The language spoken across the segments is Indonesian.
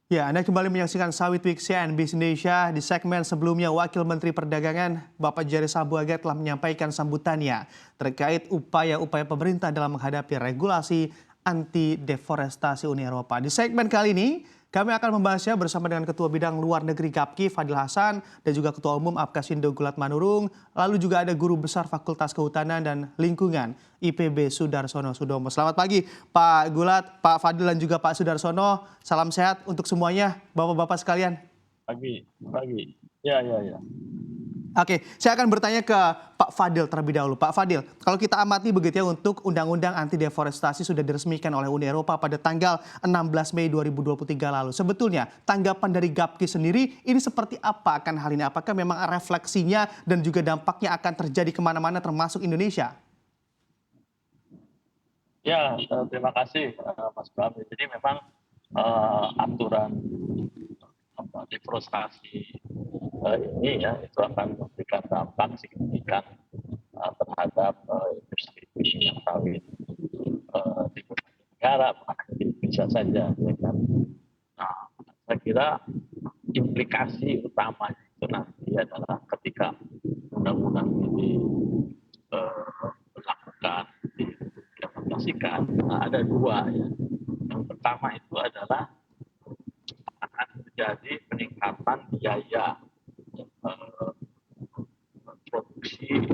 Ya, Anda kembali menyaksikan Sawit Week CNBC Indonesia. Di segmen sebelumnya, Wakil Menteri Perdagangan Bapak Jerry Sabuaga telah menyampaikan sambutannya terkait upaya-upaya pemerintah dalam menghadapi regulasi anti deforestasi Uni Eropa. Di segmen kali ini, kami akan membahasnya bersama dengan Ketua Bidang Luar Negeri Gapki Fadil Hasan dan juga Ketua Umum Apkasindo Gulat Manurung. Lalu juga ada Guru Besar Fakultas Kehutanan dan Lingkungan IPB Sudarsono Sudomo. Selamat pagi Pak Gulat, Pak Fadil dan juga Pak Sudarsono. Salam sehat untuk semuanya, Bapak-Bapak sekalian. Pagi, pagi. Ya, ya, ya. Oke, saya akan bertanya ke Pak Fadil terlebih dahulu. Pak Fadil, kalau kita amati begitu ya untuk Undang-Undang Anti Deforestasi sudah diresmikan oleh Uni Eropa pada tanggal 16 Mei 2023 lalu. Sebetulnya tanggapan dari Gapki sendiri ini seperti apa akan hal ini? Apakah memang refleksinya dan juga dampaknya akan terjadi kemana-mana termasuk Indonesia? Ya, terima kasih Mas Bram. Jadi memang aturan deforestasi ini ya itu akan memberikan dampak signifikan terhadap industri minyak sawit di berbagai negara, bahkan di Indonesia saja. Ya kan? Nah, saya kira implikasi utamanya itu nanti adalah ketika undang-undang ini dilakukan, diimplementasikan, ada dua ya. Yang pertama itu adalah akan terjadi peningkatan biaya produksi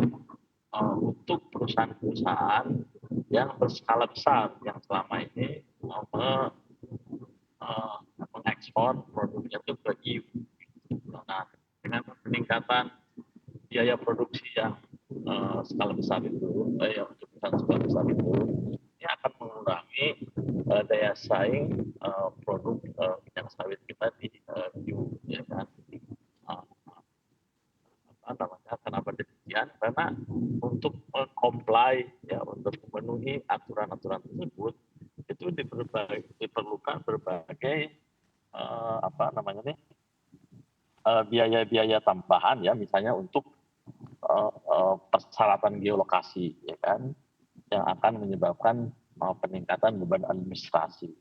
untuk perusahaan-perusahaan yang berskala besar yang selama ini mengekspor produknya itu ke EU. Nah, dengan peningkatan biaya produksi yang skala besar itu, untuk perusahaan skala besar itu, ini akan mengurangi daya saing produk minyak sawit kita di EU, ya kan? Kenapa demikian? Karena untuk comply ya untuk memenuhi aturan-aturan tersebut itu diperlukan berbagai biaya-biaya tambahan ya, misalnya untuk persyaratan geolokasi ya kan, yang akan menyebabkan peningkatan beban administrasi.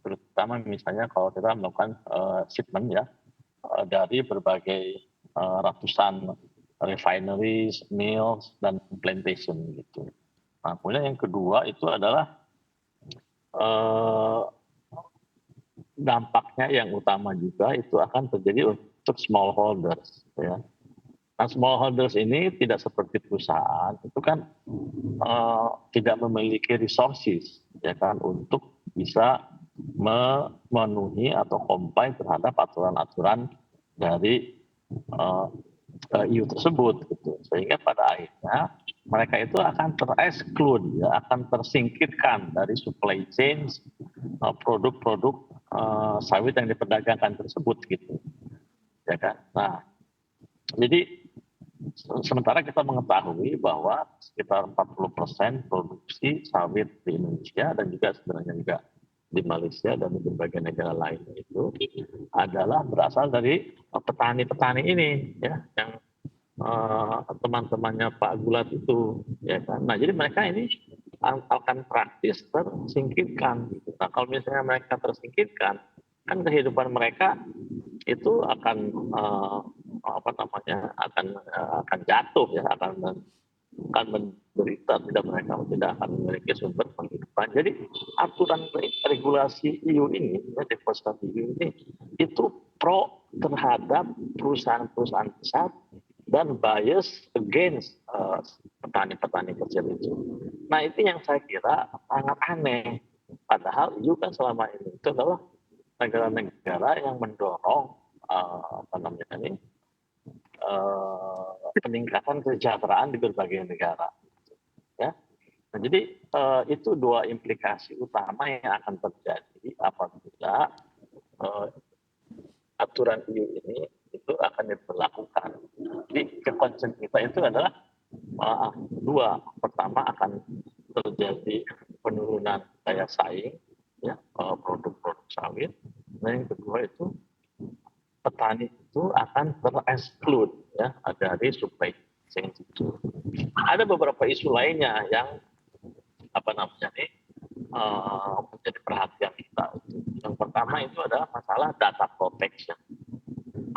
Terutama misalnya kalau kita melakukan shipment ya dari berbagai ratusan refineries, mills, dan plantation gitu. Nah, kemudian yang kedua itu adalah dampaknya yang utama juga itu akan terjadi untuk smallholders. Ya. Nah, smallholders ini tidak seperti perusahaan, itu kan tidak memiliki resources, ya kan, untuk bisa memenuhi atau comply terhadap aturan-aturan dari EU tersebut, gitu. Sehingga pada akhirnya mereka itu akan ter-exclude, ya, akan tersingkirkan dari supply chain produk-produk sawit yang diperdagangkan tersebut, gitu, ya kan. Nah, jadi sementara kita mengetahui bahwa sekitar 40% produksi sawit di Indonesia dan juga sebenarnya juga di Malaysia dan di berbagai negara lain itu adalah berasal dari petani-petani ini ya, yang teman-temannya Pak Gulat itu ya kan. Nah, jadi mereka ini akan praktis tersingkirkan gitu. Nah, kalau misalnya mereka tersingkirkan, kan kehidupan mereka itu akan akan jatuh ya, akan menderita, tidak akan memiliki sumber penghidupan. Jadi aturan regulasi EU ini, deforestasi EU ini, itu pro terhadap perusahaan-perusahaan besar dan bias against petani-petani kecil itu. Nah, itu yang saya kira sangat aneh. Padahal EU kan selama ini itu adalah negara-negara yang mendorong peningkatan kesejahteraan di berbagai negara. Ya. Nah, jadi itu dua implikasi utama yang akan terjadi apabila aturan EU ini itu akan diberlakukan. Jadi concern kita itu adalah dua. Pertama, akan terjadi penurunan daya saing ya, produk-produk sawit. Dan yang kedua itu petani itu akan ter-exclude ya dari supply chain itu. Ada beberapa isu lainnya yang menjadi perhatian kita. Yang pertama itu adalah masalah data protection.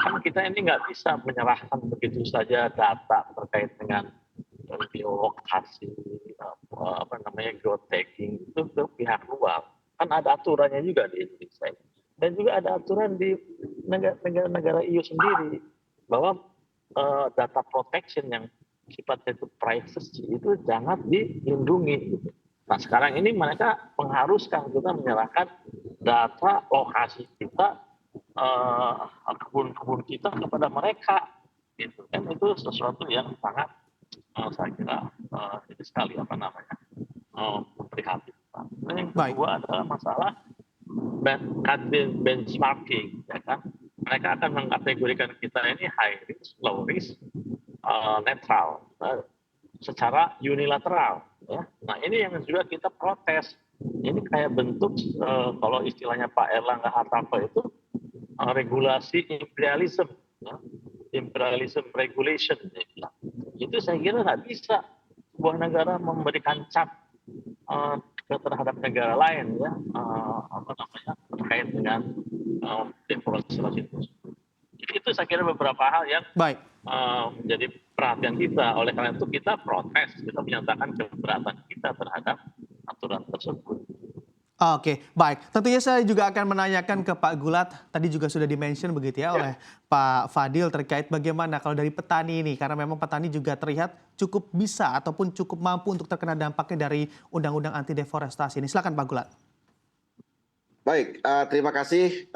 Kan kita ini nggak bisa menyerahkan begitu saja data terkait dengan geolokasi, geotagging itu ke pihak luar. Kan ada aturannya juga di Indonesia. Dan juga ada aturan di negara-negara EU sendiri bahwa data protection yang sifatnya itu privacy itu jangan dilindungi. Nah sekarang ini mereka mengharuskan kita menyerahkan data lokasi kita, kebun-kebun kita kepada mereka, gitu kan. Itu sesuatu yang sangat saya kira itu sekali memprihatinkan. Dan yang Baik. kedua adalah masalah benchmarking, ya kan. Mereka akan mengkategorikan kita ini high risk, low risk, netral, secara unilateral. Ya. Nah ini yang juga kita protes. Ini kayak bentuk kalau istilahnya Pak Erlangga Hartarto itu regulasi imperialism, ya. Imperialism regulation. Ya. Itu saya kira nggak bisa sebuah negara memberikan cap terhadap negara lain, ya, terkait dengan deforestasi itu. Itu saya kira beberapa hal yang Baik. menjadi perhatian kita. Oleh karena itu kita protes, kita menyatakan keberatan kita terhadap aturan tersebut. Oke, baik. Tentunya saya juga akan menanyakan ke Pak Gulat, tadi juga sudah di-mention begitu ya oleh Pak Fadil terkait bagaimana kalau dari petani ini, karena memang petani juga terlihat cukup bisa ataupun cukup mampu untuk terkena dampaknya dari undang-undang anti deforestasi ini. Silakan Pak Gulat. Baik, terima kasih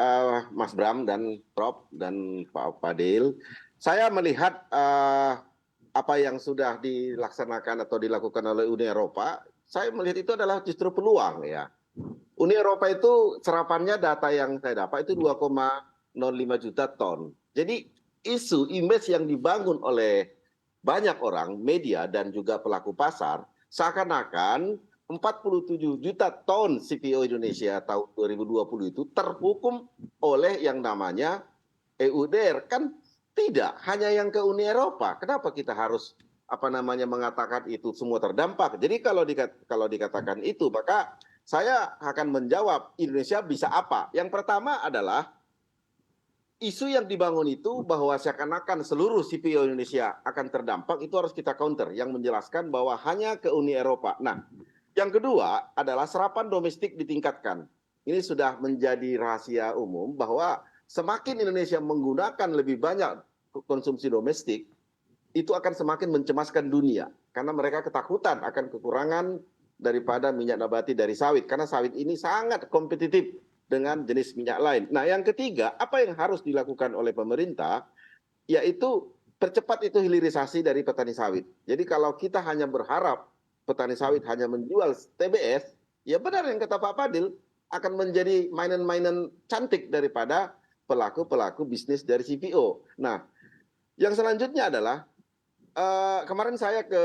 Mas Bram dan Prof dan Pak Fadil. Saya melihat apa yang sudah dilaksanakan atau dilakukan oleh Uni Eropa, saya melihat itu adalah justru peluang ya. Uni Eropa itu serapannya data yang saya dapat itu 2,05 juta ton. Jadi isu image yang dibangun oleh banyak orang, media dan juga pelaku pasar, seakan-akan 47 juta ton CPO Indonesia tahun 2020 itu terhukum oleh yang namanya EUDR. Kan tidak, hanya yang ke Uni Eropa. Kenapa kita harus mengatakan itu semua terdampak? Jadi kalau dikatakan itu, maka saya akan menjawab Indonesia bisa apa. Yang pertama adalah isu yang dibangun itu bahwa seakan-akan seluruh CPO Indonesia akan terdampak, itu harus kita counter, yang menjelaskan bahwa hanya ke Uni Eropa. Nah, yang kedua adalah serapan domestik ditingkatkan. Ini sudah menjadi rahasia umum bahwa semakin Indonesia menggunakan lebih banyak konsumsi domestik, itu akan semakin mencemaskan dunia. Karena mereka ketakutan akan kekurangan daripada minyak nabati dari sawit. Karena sawit ini sangat kompetitif dengan jenis minyak lain. Nah yang ketiga, apa yang harus dilakukan oleh pemerintah, yaitu percepat itu hilirisasi dari petani sawit. Jadi kalau kita hanya berharap petani sawit hanya menjual TBS, ya benar yang kata Pak Fadil, akan menjadi mainan-mainan cantik daripada pelaku-pelaku bisnis dari CPO. Nah, yang selanjutnya adalah kemarin saya ke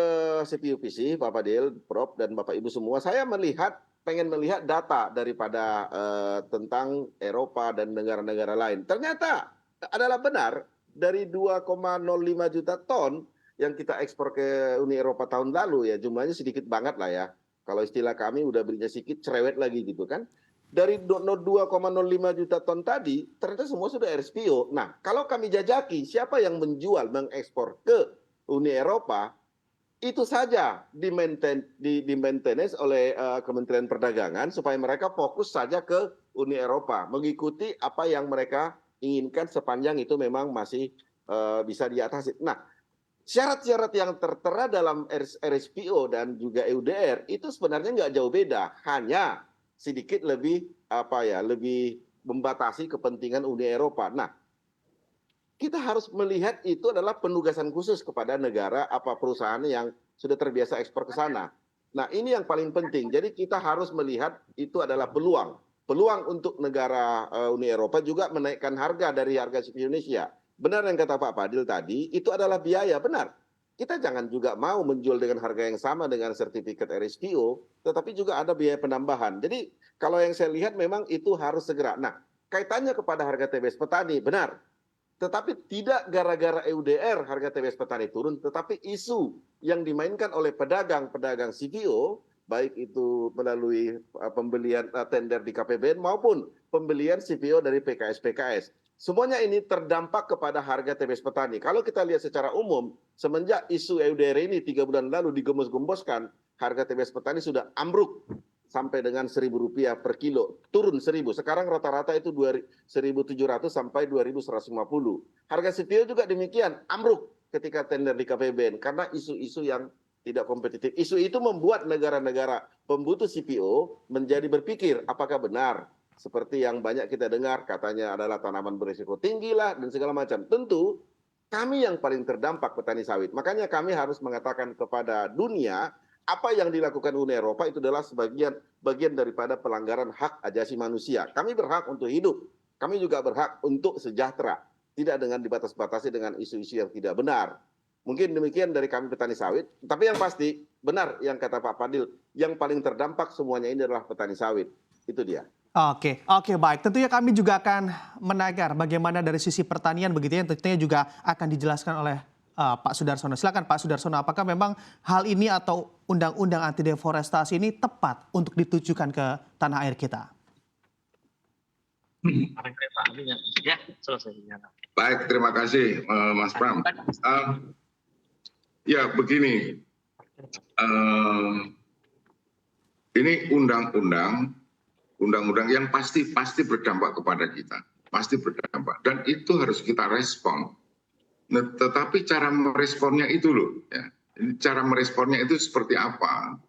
CPUPC, Pak Fadil, Prof, dan Bapak Ibu semua, saya pengen melihat data daripada tentang Eropa dan negara-negara lain. Ternyata adalah benar, dari 2,05 juta ton yang kita ekspor ke Uni Eropa tahun lalu, ya jumlahnya sedikit banget lah ya. Kalau istilah kami udah belinya sedikit, cerewet lagi gitu kan. Dari 2,05 juta ton tadi, ternyata semua sudah RSPO. Nah, kalau kami jajaki, siapa yang menjual, mengekspor ke Uni Eropa, itu saja di-maintenance oleh Kementerian Perdagangan supaya mereka fokus saja ke Uni Eropa, mengikuti apa yang mereka inginkan sepanjang itu memang masih bisa diatasi. Nah, syarat-syarat yang tertera dalam RSPO dan juga EUDR itu sebenarnya nggak jauh beda, hanya sedikit lebih lebih membatasi kepentingan Uni Eropa. Nah, kita harus melihat itu adalah penugasan khusus kepada negara perusahaan yang sudah terbiasa ekspor ke sana. Nah, ini yang paling penting. Jadi kita harus melihat itu adalah peluang. Peluang untuk negara Uni Eropa juga menaikkan harga dari harga Indonesia. Benar yang kata Pak Fadil tadi, itu adalah biaya, benar. Kita jangan juga mau menjual dengan harga yang sama dengan sertifikat RSPO, tetapi juga ada biaya penambahan. Jadi kalau yang saya lihat memang itu harus segera. Nah, kaitannya kepada harga TBS petani, benar. Tetapi tidak gara-gara EUDR harga TBS petani turun, tetapi isu yang dimainkan oleh pedagang-pedagang CPO baik itu melalui pembelian tender di KPBN maupun pembelian CPO dari PKS-PKS. Semuanya ini terdampak kepada harga TBS petani. Kalau kita lihat secara umum, semenjak isu EUDR ini 3 bulan lalu digembos-gemboskan, harga TBS petani sudah ambruk sampai dengan Rp1.000 per kilo, turun 1.000. Sekarang rata-rata itu 1.700 sampai 2.150. Harga CPO juga demikian, ambruk ketika tender di KPBN karena isu-isu yang tidak kompetitif. Isu itu membuat negara-negara pembutuh CPO menjadi berpikir apakah benar seperti yang banyak kita dengar katanya adalah tanaman berisiko tinggi lah dan segala macam. Tentu kami yang paling terdampak petani sawit. Makanya kami harus mengatakan kepada dunia apa yang dilakukan Uni Eropa itu adalah bagian daripada pelanggaran hak asasi manusia. Kami berhak untuk hidup. Kami juga berhak untuk sejahtera. Tidak dengan dibatas-batasi dengan isu-isu yang tidak benar. Mungkin demikian dari kami petani sawit. Tapi yang pasti, benar yang kata Pak Fadil, yang paling terdampak semuanya ini adalah petani sawit. Itu dia. Oke, baik. Tentunya kami juga akan mendengar bagaimana dari sisi pertanian begitu ya, tentunya juga akan dijelaskan oleh Pak Sudarsono. Silakan Pak Sudarsono, apakah memang hal ini atau undang-undang anti deforestasi ini tepat untuk ditujukan ke tanah air kita? Ya, selesai. Baik, terima kasih Mas Pram. Ya begini, ini undang-undang yang pasti berdampak kepada kita, pasti berdampak, dan itu harus kita respon. Nah, tetapi cara meresponnya itu loh, ya. Cara meresponnya itu seperti apa?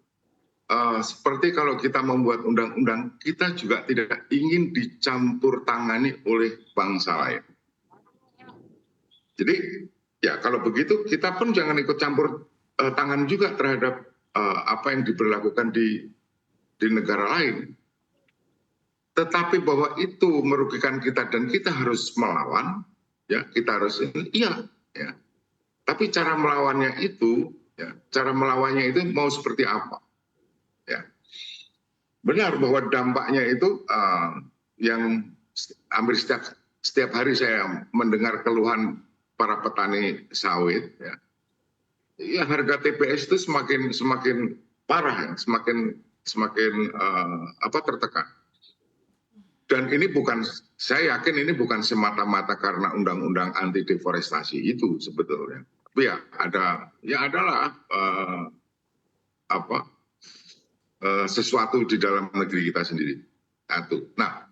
Seperti kalau kita membuat undang-undang, kita juga tidak ingin dicampur tangani oleh bangsa lain. Jadi ya kalau begitu kita pun jangan ikut campur tangan juga terhadap apa yang diberlakukan di negara lain. Tetapi bahwa itu merugikan kita dan kita harus melawan, ya kita harus iya, ya. Tapi cara melawannya itu mau seperti apa? Ya. Benar bahwa dampaknya itu yang hampir setiap hari saya mendengar keluhan para petani sawit, ya. Ya harga TBS itu semakin parah, ya. semakin tertekan. Dan ini saya yakin ini bukan semata-mata karena undang-undang anti deforestasi itu sebetulnya. Tapi ya adalah sesuatu di dalam negeri kita sendiri. Satu. Nah,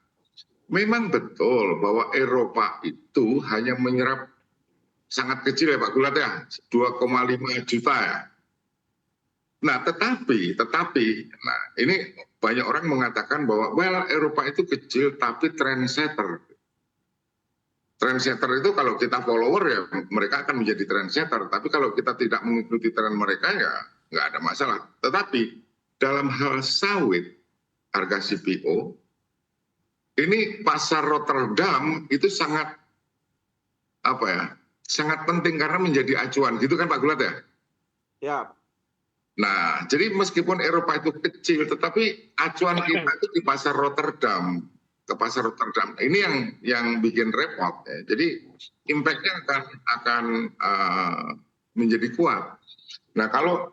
memang betul bahwa Eropa itu hanya menyerap sangat kecil ya Pak Gulat ya, 2,5 juta ya. Nah, tetapi, nah ini banyak orang mengatakan bahwa Eropa itu kecil tapi trendsetter. Trendsetter itu kalau kita follower ya mereka akan menjadi trendsetter. Tapi kalau kita tidak mengikuti tren mereka ya nggak ada masalah. Tetapi dalam hal sawit, harga CPO, ini pasar Rotterdam itu sangat sangat penting karena menjadi acuan. Gitu kan Pak Gulat ya? Ya. Nah, jadi meskipun Eropa itu kecil, tetapi acuan kita itu di pasar Rotterdam, ke pasar Rotterdam. Ini yang bikin repot. Ya. Jadi impact-nya akan menjadi kuat. Nah, kalau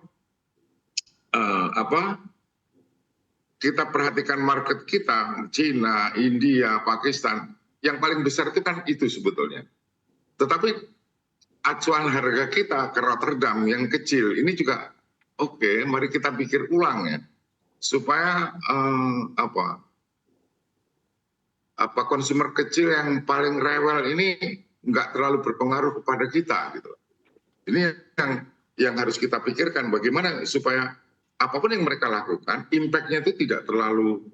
kita perhatikan market kita, Cina, India, Pakistan, yang paling besar itu kan itu sebetulnya. Tetapi acuan harga kita ke Rotterdam yang kecil, ini juga oke, mari kita pikir ulang ya, supaya konsumer kecil yang paling rewel ini nggak terlalu berpengaruh kepada kita gitu. Ini yang harus kita pikirkan bagaimana supaya apapun yang mereka lakukan, impact-nya itu tidak terlalu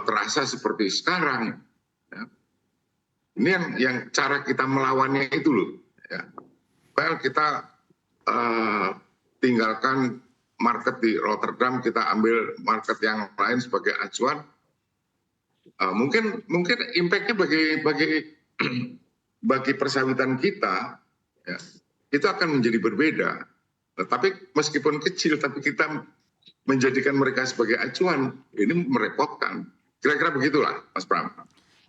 terasa seperti sekarang. Ya. Ini yang cara kita melawannya itu loh. Ya. Kita tinggalkan market di Rotterdam, kita ambil market yang lain sebagai acuan. Mungkin impact-nya bagi persawitan kita, ya, itu akan menjadi berbeda. Tapi meskipun kecil, tapi kita menjadikan mereka sebagai acuan, ini merepotkan. Kira-kira begitulah, Mas Pram.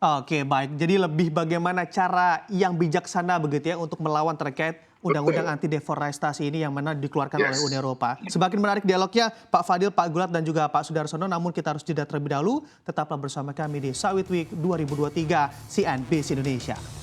Oke, baik. Jadi lebih bagaimana cara yang bijaksana begitu ya untuk melawan terkait undang-undang anti deforestasi ini yang mana dikeluarkan oleh Uni Eropa. Semakin menarik dialognya Pak Fadil, Pak Gulat dan juga Pak Sudarsono. Namun kita harus jeda terlebih dahulu. Tetaplah bersama kami di Sawit Week 2023 CNBC Indonesia.